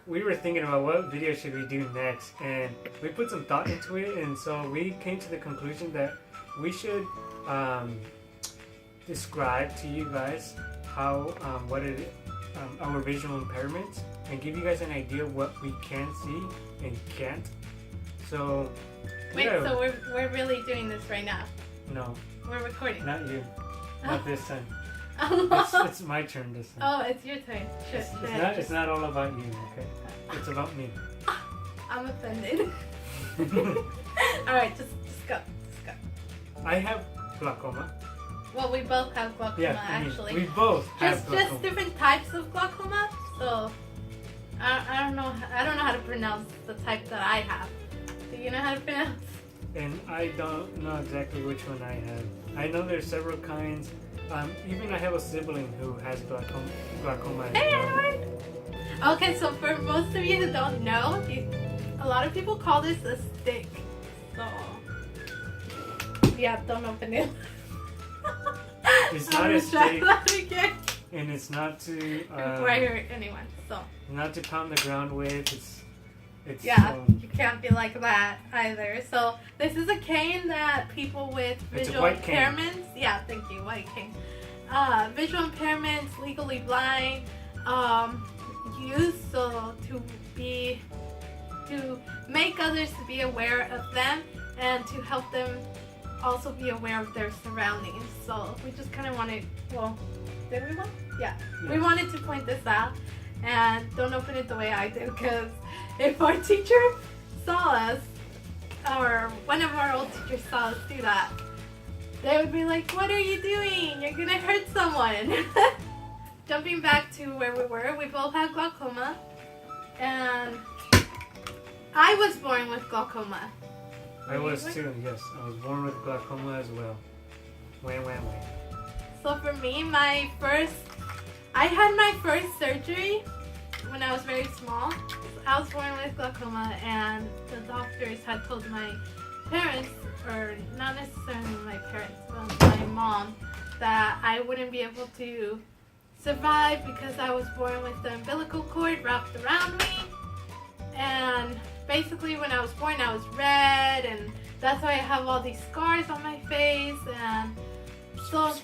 we were thinking about what video should we do next, and we put some thought into it, and so we came to the conclusion that we should describe to you guys how our visual impairments, and give you guys an idea of what we can see and can't. So wait, yeah. So we're really doing this right now? No, we're recording. not you, not this time. Oh. It's my turn this time. Oh, it's your turn. It's not all about you, okay? It's about me. I'm offended. Alright, just go. I have glaucoma. Well, we both have glaucoma, actually. We both have glaucoma. Just different types of glaucoma. So I don't know how to pronounce the type that I have. Do you know how to pronounce? And I don't know exactly which one I have. I know there's several kinds. Even I have a sibling who has glaucoma as well. Edward! Okay, so for most of you who don't know, a lot of people call this a stick. So, yeah, don't open it. It's not a stick, again. and it's not to before I hurt anyone. So, not to pound the ground with. It's you can't be like that either. So this is a cane that people with visual impairments, yeah, thank you, white cane, visual impairments, legally blind, use to make others to be aware of them and to help them also be aware of their surroundings. So we just kind of wanted, did we want? Yeah, we wanted to point this out. And don't open it the way I did, because if our teacher saw us, or one of our old teachers saw us do that, they would be like, what are you doing? You're gonna hurt someone. Jumping back to where we both have glaucoma, and I was born with glaucoma. I was too, yes. I was born with glaucoma as well. Wham. So for me, I had my first surgery when I was very small. I was born with glaucoma, and the doctors had told my parents, or not necessarily my parents, but my mom, that I wouldn't be able to survive because I was born with the umbilical cord wrapped around me. And basically when I was born I was red, and that's why I have all these scars on my face. And so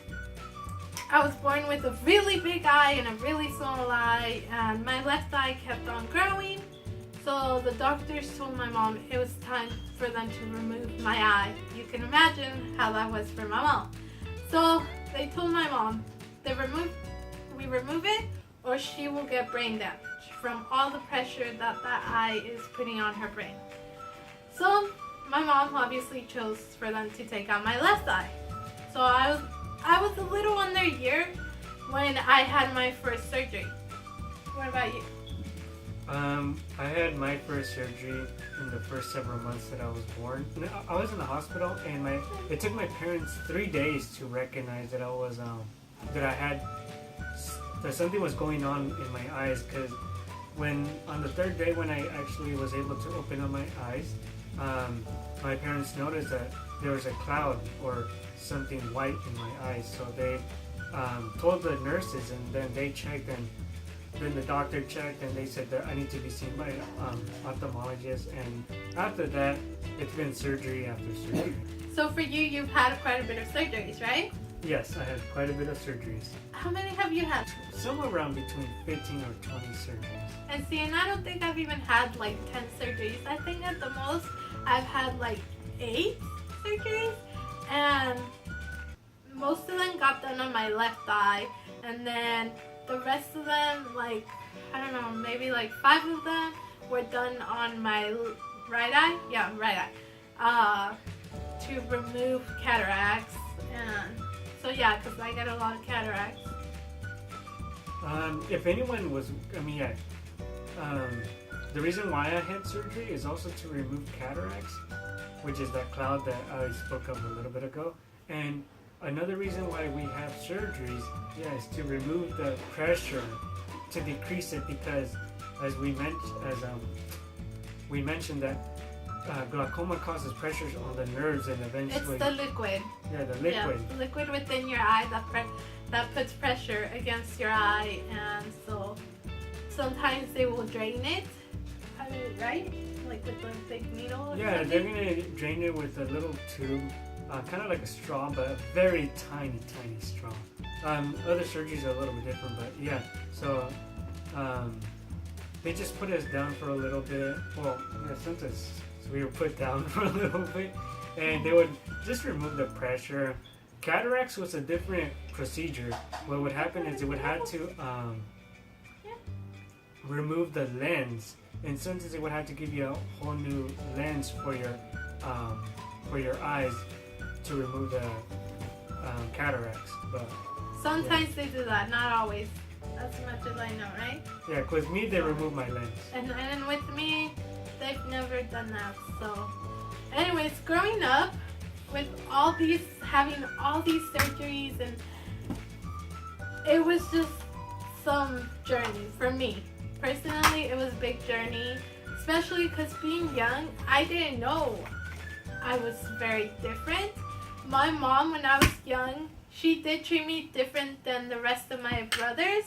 I was born with a really big eye and a really small eye, and my left eye kept on growing. So the doctors told my mom it was time for them to remove my eye. You can imagine how that was for my mom. So they told my mom, we remove it or she will get brain damage from all the pressure that eye is putting on her brain. So my mom obviously chose for them to take out my left eye. So I was a little under a year when I had my first surgery. What about you? I had my first surgery in the first several months that I was born. I was in the hospital, and it took my parents 3 days to recognize that that something was going on in my eyes. Because on the third day when I actually was able to open up my eyes, my parents noticed that there was a cloud or something white in my eyes. So they told the nurses, and then they checked, and then the doctor checked, and they said that I need to be seen by an ophthalmologist. And after that, it's been surgery after surgery. So for you, you've had quite a bit of surgeries, right? Yes, I had quite a bit of surgeries. How many have you had? Somewhere around between 15 or 20 surgeries. And see, and I don't think I've even had like 10 surgeries. I think at the most I've had like 8 surgeries, and most of them got done on my left eye, and then the rest of them, like, I don't know, maybe like 5 of them were done on my right eye. Yeah, right eye. To remove cataracts. And so yeah, because I get a lot of cataracts. If anyone was, the reason why I had surgery is also to remove cataracts, which is that cloud that I spoke of a little bit ago. And another reason why we have surgeries, is to remove the pressure, to decrease it, because as we mentioned that glaucoma causes pressures on the nerves, and eventually it's the liquid. Yeah, the liquid. Yeah, the liquid within your eye that puts pressure against your eye, and so sometimes they will drain it. I mean, right? Like with the big needle or Yeah, something? they're gonna drain it with a little tube, kind of like a straw, but a very tiny, tiny straw. Other surgeries are a little bit different, but yeah. So they just put us down for a little bit. Well, yeah, sometimes we were put down for a little bit, and they would just remove the pressure. Cataracts was a different procedure. What would happen is it would have to remove the lens, and sometimes it would have to give you a whole new lens for your eyes to remove the cataracts. But Sometimes they do that, not always. As much as I know, right? yeah, with me they remove my lens. And with me, they've never done that. So, anyways, growing up with having all these surgeries, and it was just some journey for me. Personally, it was a big journey, especially because being young, I didn't know I was very different. My mom, when I was young, she did treat me different than the rest of my brothers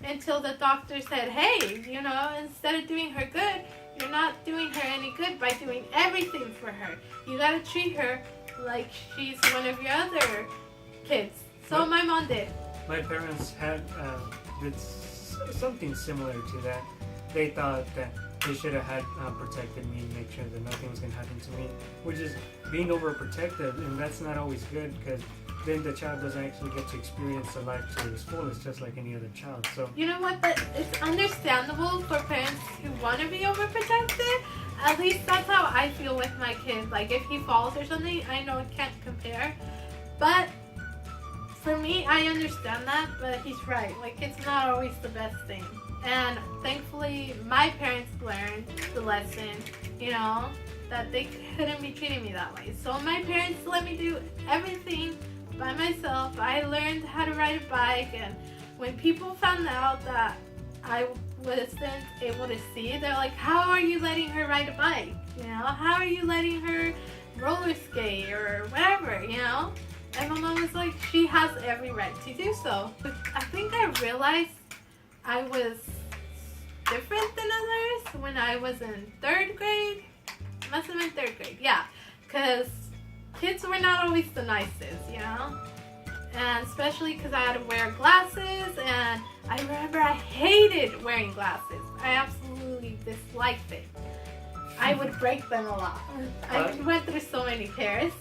until the doctor said, hey, instead of doing her good, you're not doing her any good by doing everything for her. You gotta treat her like she's one of your other kids. So my mom did. My parents did something similar to that. They thought that they should have had protected me and make sure that nothing was going to happen to me, which is being overprotective, and that's not always good because then the child doesn't actually get to experience the life to its fullest, just like any other child. So you know what? It's understandable for parents who want to be overprotective. At least that's how I feel with my kid. Like if he falls or something, I know it can't compare, but for me, I understand that. But he's right. Like it's not always the best thing. And thankfully, my parents learned the lesson, that they couldn't be treating me that way. So my parents let me do everything by myself. I learned how to ride a bike, and when people found out that I wasn't able to see, they're like, how are you letting her ride a bike? How are you letting her roller skate or whatever, And my mom was like, she has every right to do so. But I think I realized I was different than others when I was in 3rd grade. Must have been 3rd grade, yeah. Because kids were not always the nicest, And especially because I had to wear glasses, and I remember I hated wearing glasses. I absolutely disliked it. I would break them a lot. I went through so many pairs.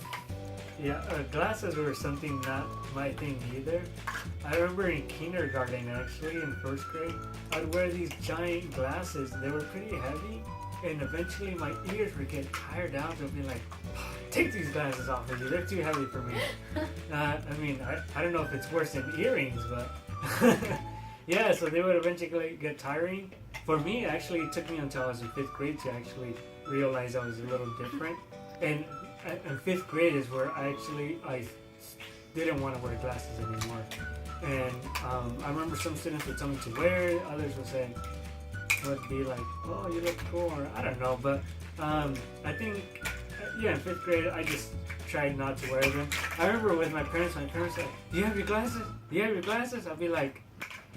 yeah, glasses were something not my thing either. I remember in kindergarten, actually, in 1st grade, I'd wear these giant glasses. They were pretty heavy, and eventually my ears would get tired out. They'll be like, take these glasses off of you. They're too heavy for me. I don't know if it's worse than earrings, but yeah, so they would eventually get tiring. For me, actually, it took me until I was in 5th grade to actually realize I was a little different. And in 5th grade is where I didn't want to wear glasses anymore. And I remember some students would tell me to wear it, others would be like, oh, you look cool, or I don't know. But I think, in 5th grade, I just tried not to wear them. I remember with my parents said, do you have your glasses? Do you have your glasses? I'll be like,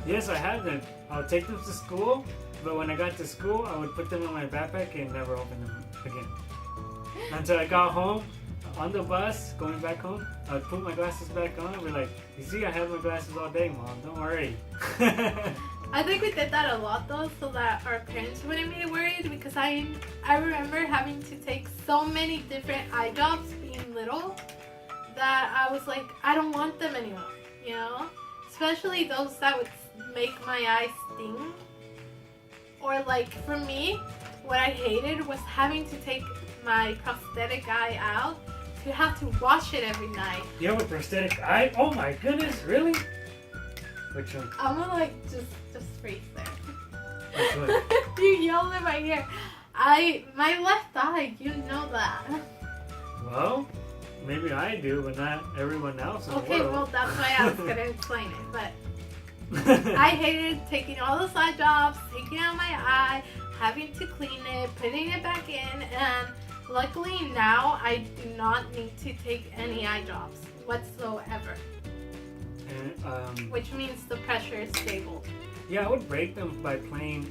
yes, I have them. I'll take them to school, but when I got to school, I would put them in my backpack and never open them again. Until I got home, on the bus, going back home, I would put my glasses back on and be like, you see, I have my glasses all day, Mom, don't worry. I think we did that a lot though, so that our parents wouldn't be worried, because I remember having to take so many different eye drops being little that I was like, I don't want them anymore, Especially those that would make my eyes sting. Or like for me, what I hated was having to take my prosthetic eye out to have to wash it every night. You have a prosthetic eye? Oh my goodness, really? Which one? I'm gonna just freeze there. Which one? You yelled in my ear. My left eye, you know that. Well, maybe I do, but not everyone else in the world. Okay, well that's why I was gonna explain it, but I hated taking all the side jobs, taking out my eye, having to clean it, putting it back in, and luckily now I do not need to take any eye drops whatsoever. And, which means the pressure is stable. Yeah, I would break them by playing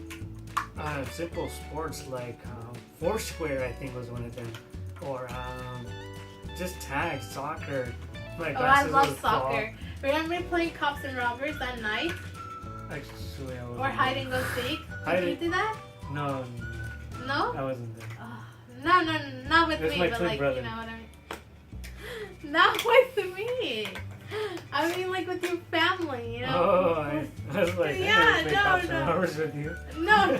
simple sports like Foursquare, I think was one of them, or just tag, soccer. My Oh, I glasses love would soccer. Remember playing cops and robbers at night? fall. Actually, I wasn't Or hide and go seek? Did you do that? No, No? I wasn't there. No, not with That's me, my but twin like, brother. you know what I mean? Not with me. I mean, like with your family, you know? Oh, I was like, Yeah, I never played no, cops and no. robbers with you. No.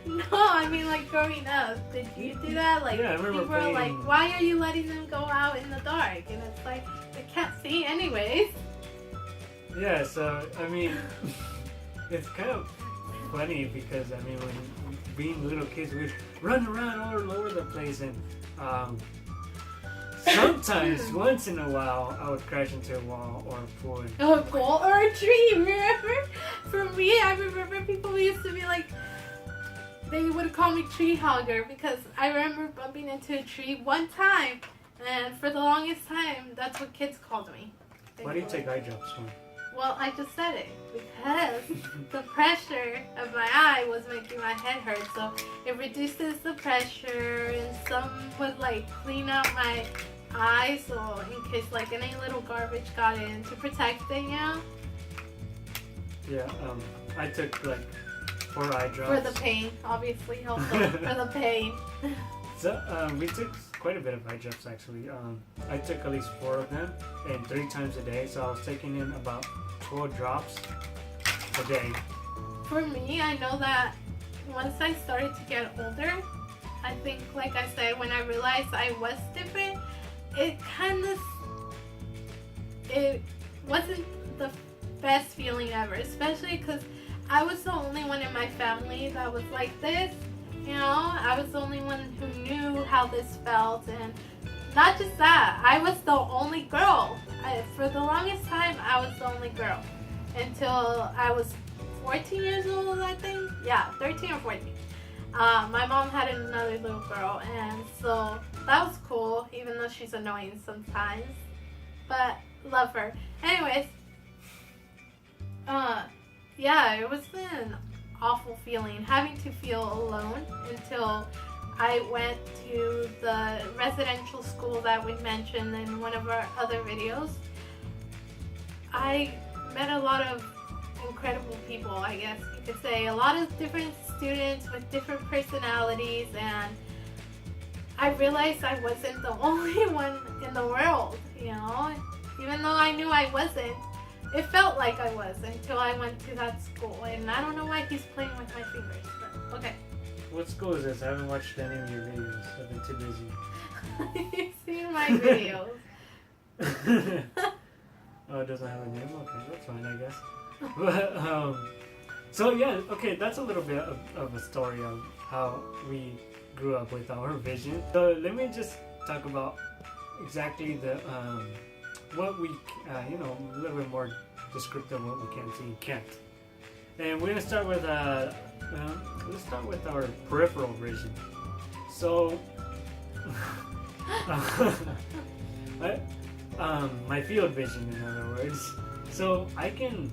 No, I mean like growing up. Did you do that? Like Yeah, I remember people are like, playing- why are you letting them go out in the dark? And it's like, they can't see anyways. Yeah, so I mean, it's kind of funny because I mean, when being little kids, we'd run around all over the place, and sometimes, once in a while, I would crash into a wall or a pool. And, A pole or a tree, remember? For me, I remember people used to be like, they would call me tree hogger because I remember bumping into a tree one time, and for the longest time, that's what kids called me. why do you take eye drops for? Well, I just said it because the pressure of my eye was making my head hurt, so it reduces the pressure, and some would like clean out my eyes, so in case like any little garbage got in to protect it, you know? Yeah, I took like 4 eye drops. For the pain, obviously, also for the pain. So we took quite a bit of eye drops actually. I took at least 4 of them, and 3 times a day. So I was taking in about 12 drops a day. For me, I know that once I started to get older, I think, like I said, when I realized I was different, it wasn't the best feeling ever, especially because I was the only one in my family that was like this, you know? I was the only one who knew how this felt, and not just that, I was the only girl. For the longest time, I was the only girl until I was 14 years old, I think. Yeah, 13 or 14. My mom had another little girl, and so that was cool, even though she's annoying sometimes. But love her. Anyways, yeah, it was an awful feeling having to feel alone until I went to the residential school that we mentioned in one of our other videos. I met a lot of incredible people, I guess you could say. A lot of different students with different personalities, and I realized I wasn't the only one in the world, you know? Even though I knew I wasn't, it felt like I was until I went to that school, and I don't know why he's playing with my fingers, but okay. What school is this? I haven't watched any of your videos. I've been too busy. You've seen my videos. Oh, it doesn't have a name? Okay, that's fine, I guess. But, so yeah, okay, that's a little bit of a story of how we grew up with our vision. So let me just talk about exactly the, what we, you know, a little bit more descriptive of what we can see and can't. And we're gonna start with, let's start with our peripheral vision. So, my field vision, in other words. So I can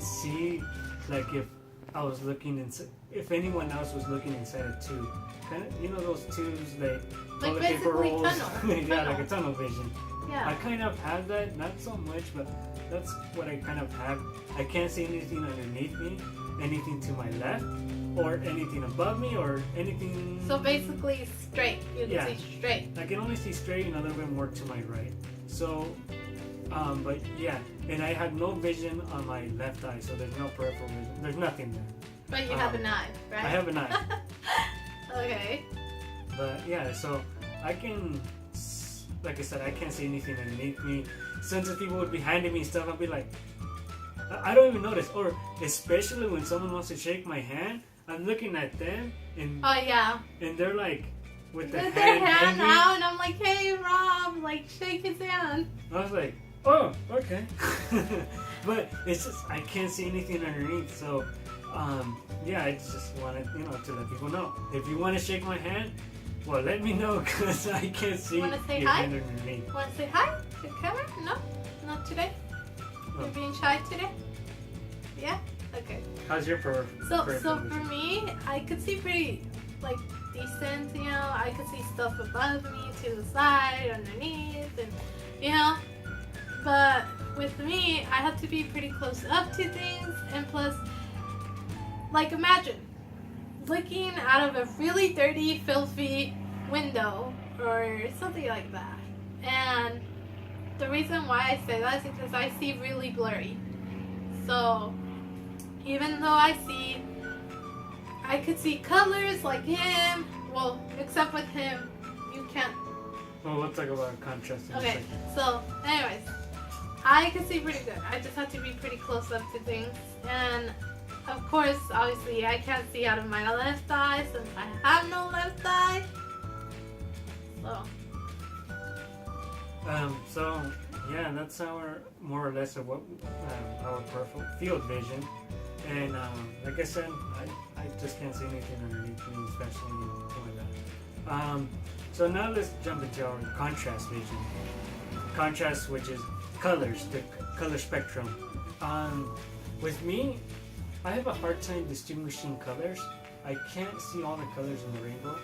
see, like, if I was looking inside, if anyone else was looking inside a tube, kind of, you know, those tubes that Like toilet paper basically rolls, tunnel. yeah, like a tunnel vision. I Yeah. kind of have that, not so much, but that's what I kind of have. I can't see anything underneath me, anything to my left, or anything above me, or anything. So basically straight. You can Yeah. see straight. I can only see straight and a little bit more to my right. So, but yeah, and I have no vision on my left eye, so there's no peripheral vision. There's nothing there. But you have an eye, right? I have an eye. Okay. But yeah, so I can, like I said, I can't see anything underneath me. Sometimes people would be handing me stuff, I'll be like, I don't even notice. Or especially when someone wants to shake my hand, I'm looking at them, and Oh yeah. and they're like, with the With their hand heavy. out, and I'm like, hey Rob, like shake his hand. I was like, oh, okay. But it's just, I can't see anything underneath. So, yeah, I just wanted, you know, to let people know. If you want to shake my hand, well, let me know, because I can't see Wanna say your hi? hand underneath. Want to say hi to the camera? No, not today. You're being shy today. Yeah? Okay. How's your So peripheral for vision? me, I could see pretty, like, decent, you know. I could see stuff above me, to the side, underneath, and, you know. But with me, I have to be pretty close up to things, and plus, like, imagine looking out of a really dirty, filthy window or something like that. And the reason why I say that is because I see really blurry. So even though I could see colors like him, well, except with him, you can't. Well, we'll talk about contrast in a Okay, second. so anyways, I can see pretty good. I just have to be pretty close up to things. And of course, obviously, I can't see out of my left eye since I have no left eye. So yeah, that's our more or less of what our peripheral field vision. And like I said, I just can't see anything underneath me, especially doing that. So now let's jump into our contrast vision. Contrast, which is colors, the color spectrum. With me, I have a hard time distinguishing colors. I can't see all the colors in the rainbow,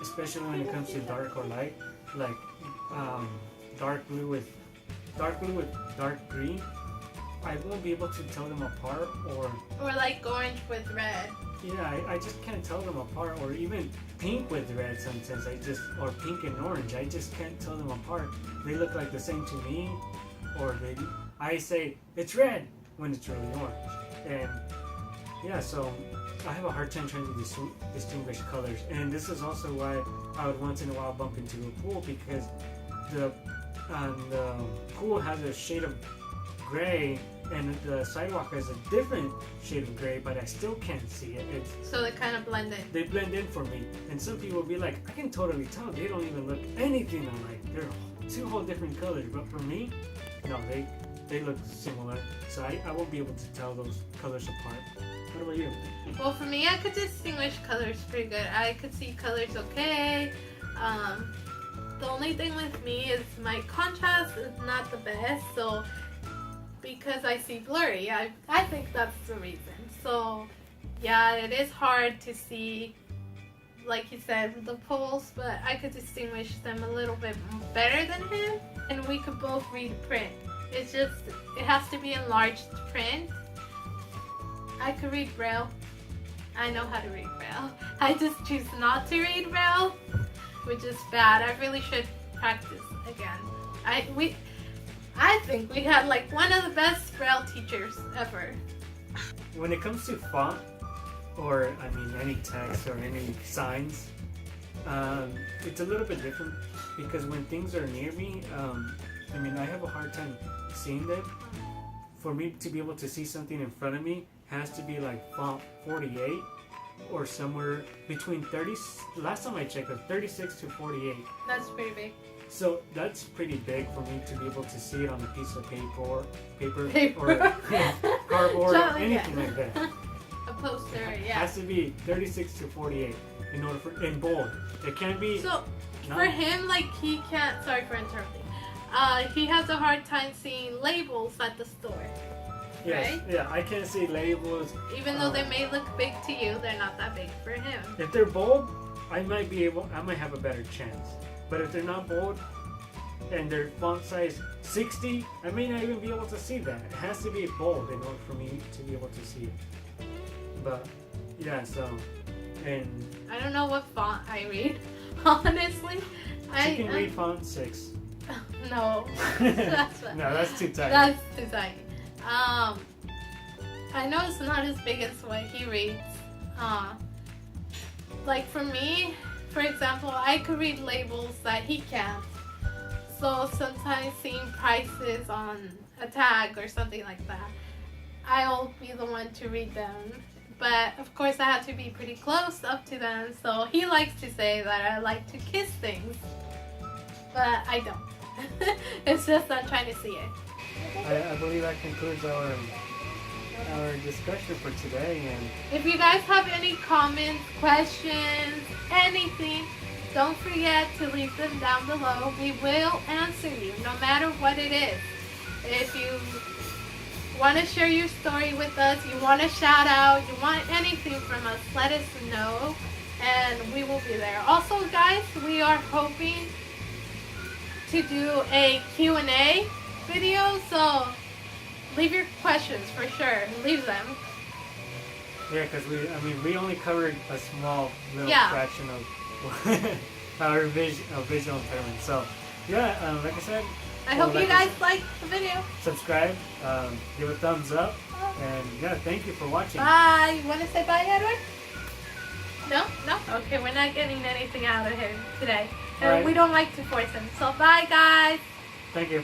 especially when it comes to dark or light, like dark blue with dark green. I won't be able to tell them apart, or like orange with red. yeah, I just can't tell them apart, or even pink with red sometimes. Or pink and orange. I just can't tell them apart. They look like the same to me, or I say it's red when it's really orange. And yeah, so I have a hard time trying to distinguish colors. And this is also why I would once in a while bump into a pool, because the pool has a shade of gray and the sidewalk has a different shade of gray, but I still can't see it. So they kind of blend in. They blend in for me. And some people will be like, I can totally tell. They don't even look anything alike. They're two whole different colors. But for me, no, they look similar. So I won't be able to tell those colors apart. What about you? Well, for me, I could distinguish colors pretty good. I could see colors okay. The only thing with me is my contrast is not the best. So because I see blurry, I think that's the reason. So yeah, it is hard to see, like you said, the poles, but I could distinguish them a little bit better than him, and we could both read print. It's just, it has to be enlarged print. I could read Braille. I know how to read Braille. I just choose not to read Braille, which is bad. I really should practice again. I think we had like one of the best Braille teachers ever. When it comes to font, or I mean any text or any signs, it's a little bit different, because when things are near me, I have a hard time seeing them. For me to be able to see something in front of me, has to be like font 48 or somewhere between 30. Last time I checked, was 36 to 48. That's pretty big. So that's pretty big for me to be able to see it on a piece of paper or cardboard or anything like that. A poster, It yeah. has to be 36 to 48 in bold. It can't be. So for him, like, he can't. Sorry for interrupting. He has a hard time seeing labels at the store. Yes, right? yeah, I can't see labels. Even though they may look big to you, they're not that big for him. If they're bold, I might have a better chance. But if they're not bold and they're font size 60, I may not even be able to see that. It has to be bold in order for me to be able to see it. But yeah, so, and I don't know what font I read, honestly. you can read font 6. No, No, that's too tiny. That's too tiny. I know it's not as big as what he reads. Like for me, for example, I could read labels that he can't. So sometimes seeing prices on a tag or something like that, I'll be the one to read them. But of course I have to be pretty close up to them. So he likes to say that I like to kiss things, but I don't. It's just I'm trying to see it. I believe that concludes our discussion for today. And If you guys have any comments, questions, anything, don't forget to leave them down below. We will answer you no matter what it is. If you want to share your story with us, you want a shout out, you want anything from us, let us know and we will be there. Also guys, we are hoping to do a Q&A video, so leave your questions for sure. Leave them. Yeah, because we only covered a small little Yeah. fraction of our visual impairment. So yeah, like I said, I hope you guys liked the video. subscribe, give a thumbs up, and yeah, thank you for watching. Bye. You want to say bye, Edward? No? No? Okay, we're not getting anything out of him today. And Alright. we don't like to force him. So bye, guys. Thank you.